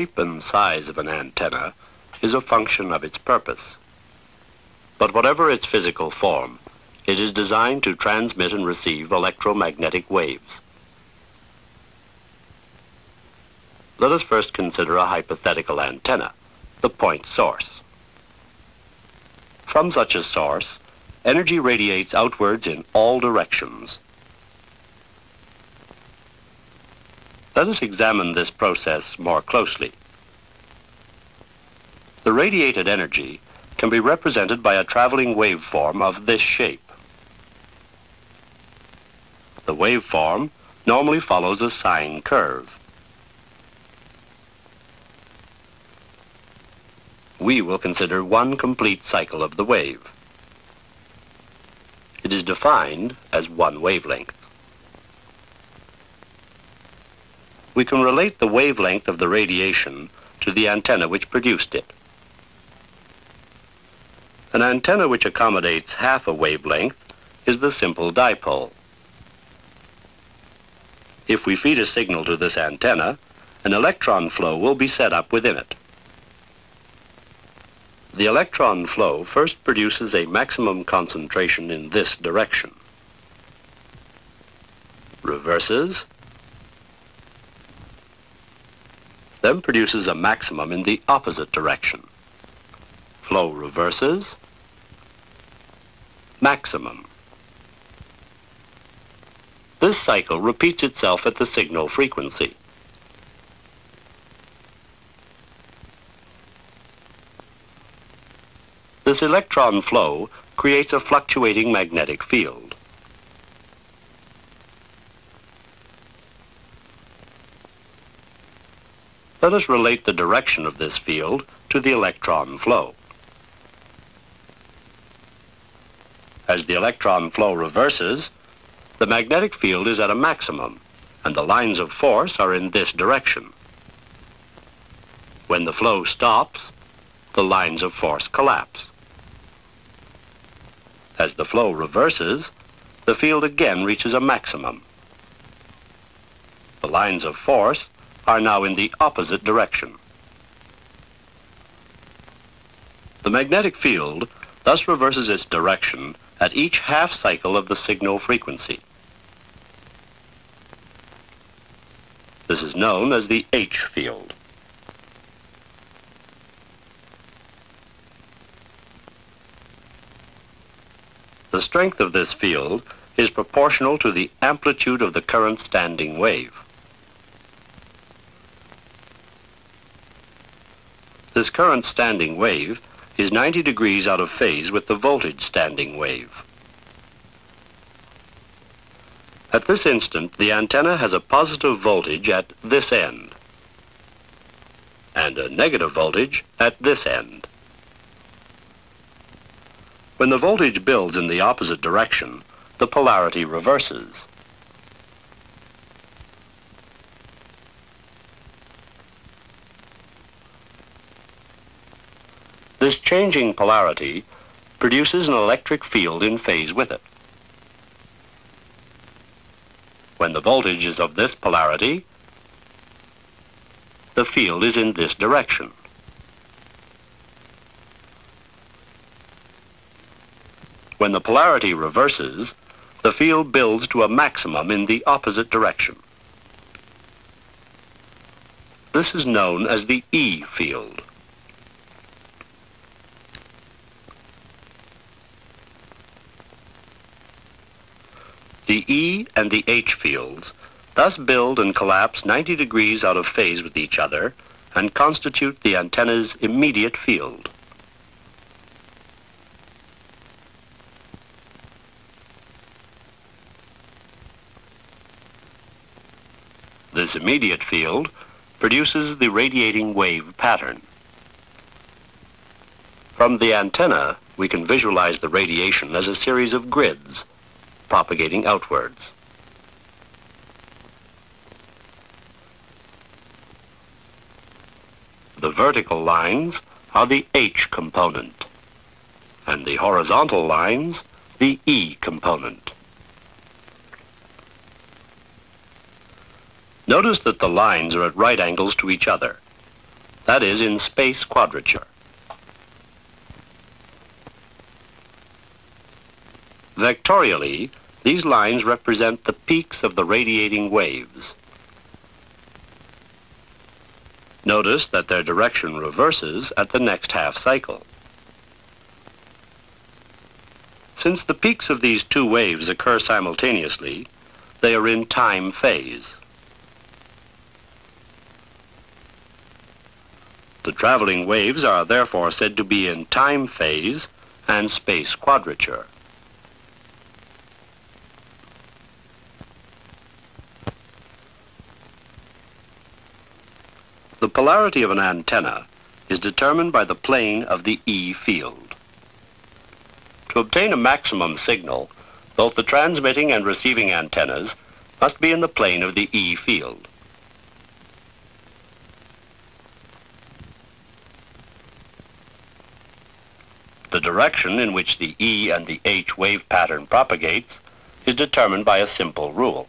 shape and size of an antenna is a function of its purpose. But whatever its physical form, it is designed to transmit and receive electromagnetic waves. Let us first consider a hypothetical antenna, the point source. From such a source, energy radiates outwards in all directions. Let us examine this process more closely. The radiated energy can be represented by a traveling waveform of this shape. The waveform normally follows a sine curve. We will consider one complete cycle of the wave. It is defined as one wavelength. We can relate the wavelength of the radiation to the antenna which produced it. An antenna which accommodates half a wavelength is the simple dipole. If we feed a signal to this antenna, an electron flow will be set up within it. The electron flow first produces a maximum concentration in this direction, reverses, then produces a maximum in the opposite direction. Flow reverses, maximum. This cycle repeats itself at the signal frequency. This electron flow creates a fluctuating magnetic field. Let us relate the direction of this field to the electron flow. As the electron flow reverses, the magnetic field is at a maximum, and the lines of force are in this direction. When the flow stops, the lines of force collapse. As the flow reverses, the field again reaches a maximum. The lines of force are now in the opposite direction. The magnetic field thus reverses its direction at each half cycle of the signal frequency. This is known as the H field. The strength of this field is proportional to the amplitude of the current standing wave. This current standing wave is 90 degrees out of phase with the voltage standing wave. At this instant, the antenna has a positive voltage at this end and a negative voltage at this end. When the voltage builds in the opposite direction, the polarity reverses. This changing polarity produces an electric field in phase with it. When the voltage is of this polarity, the field is in this direction. When the polarity reverses, the field builds to a maximum in the opposite direction. This is known as the E field. The E and the H fields thus build and collapse 90 degrees out of phase with each other and constitute the antenna's immediate field. This immediate field produces the radiating wave pattern. From the antenna, we can visualize the radiation as a series of grids propagating outwards. The vertical lines are the H component, and the horizontal lines the E component. Notice that the lines are at right angles to each other. that is, in space quadrature. Vectorially, these lines represent the peaks of the radiating waves. Notice that their direction reverses at the next half cycle. Since the peaks of these two waves occur simultaneously, they are in time phase. The traveling waves are therefore said to be in time phase and space quadrature. The polarity of an antenna is determined by the plane of the E field. To obtain a maximum signal, both the transmitting and receiving antennas must be in the plane of the E field. The direction in which the E and the H wave pattern propagates is determined by a simple rule.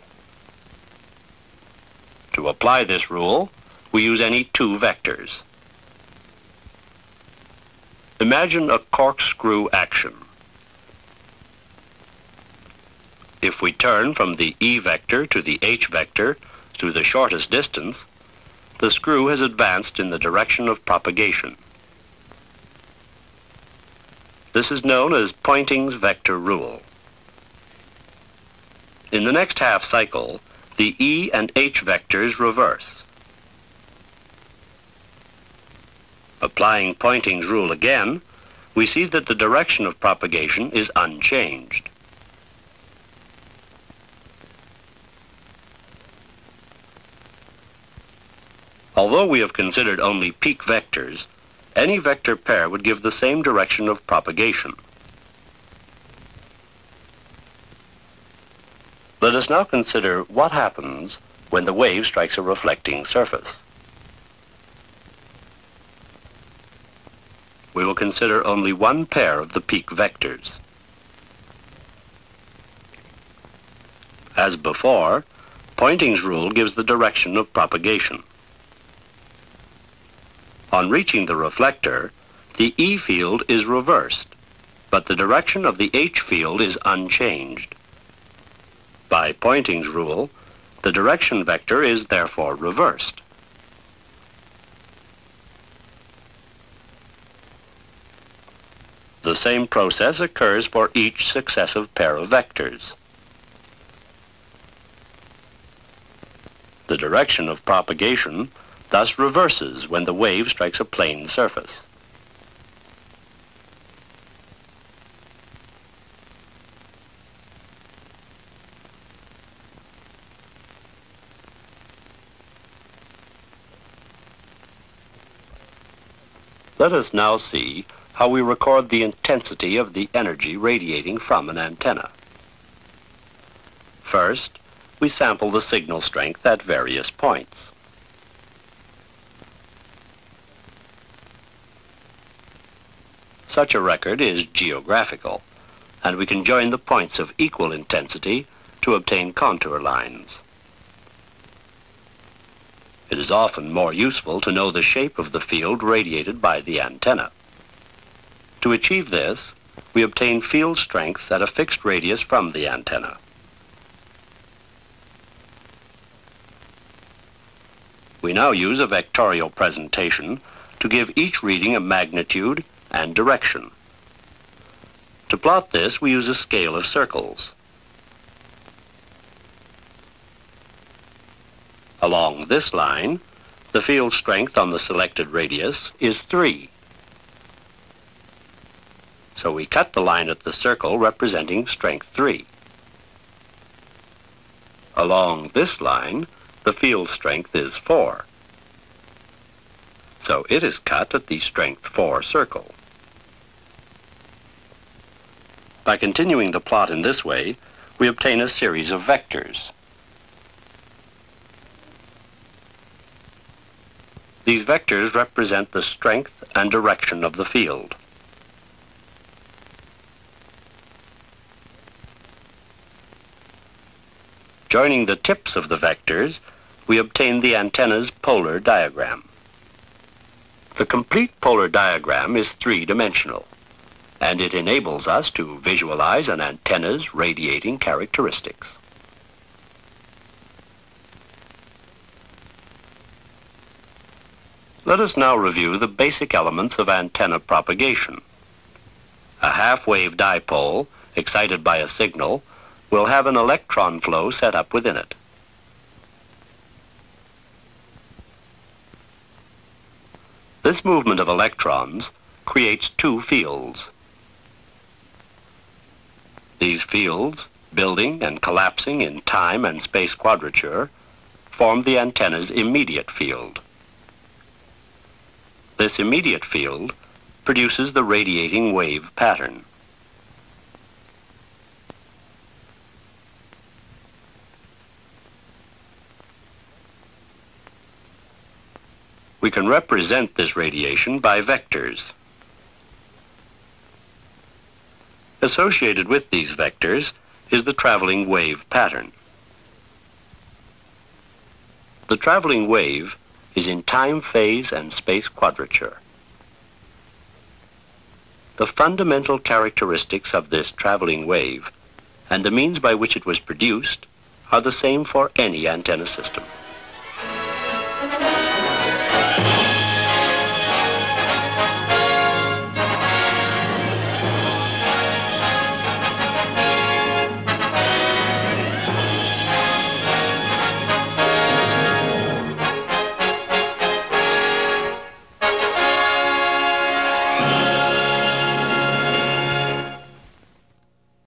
To apply this rule, we use any two vectors. Imagine a corkscrew action. If we turn from the E vector to the H vector through the shortest distance, the screw has advanced in the direction of propagation. This is known as Poynting's vector rule. In the next half cycle, the E and H vectors reverse. Applying Poynting's rule again, we see that the direction of propagation is unchanged. Although we have considered only peak vectors, any vector pair would give the same direction of propagation. Let us now consider what happens when the wave strikes a reflecting surface. We will consider only one pair of the peak vectors. As before, Poynting's rule gives the direction of propagation. On reaching the reflector, the E field is reversed, but the direction of the H field is unchanged. By Poynting's rule, the direction vector is therefore reversed. The same process occurs for each successive pair of vectors. The direction of propagation thus reverses when the wave strikes a plane surface. Let us now see how we record the intensity of the energy radiating from an antenna. First, we sample the signal strength at various points. Such a record is geographical, and we can join the points of equal intensity to obtain contour lines. It is often more useful to know the shape of the field radiated by the antenna. To achieve this, we obtain field strengths at a fixed radius from the antenna. We now use a vectorial presentation to give each reading a magnitude and direction. To plot this, we use a scale of circles. Along this line, the field strength on the selected radius is 3. So we cut the line at the circle representing strength 3. Along this line, the field strength is 4. So it is cut at the strength 4 circle. By continuing the plot in this way, we obtain a series of vectors. These vectors represent the strength and direction of the field. Joining the tips of the vectors, we obtain the antenna's polar diagram. The complete polar diagram is three-dimensional, and it enables us to visualize an antenna's radiating characteristics. Let us now review the basic elements of antenna propagation. A half-wave dipole, excited by a signal, will have an electron flow set up within it. This movement of electrons creates two fields. These fields, building and collapsing in time and space quadrature, form the antenna's immediate field. This immediate field produces the radiating wave pattern. We can represent this radiation by vectors. Associated with these vectors is the traveling wave pattern. The traveling wave is in time phase and space quadrature. The fundamental characteristics of this traveling wave and the means by which it was produced are the same for any antenna system.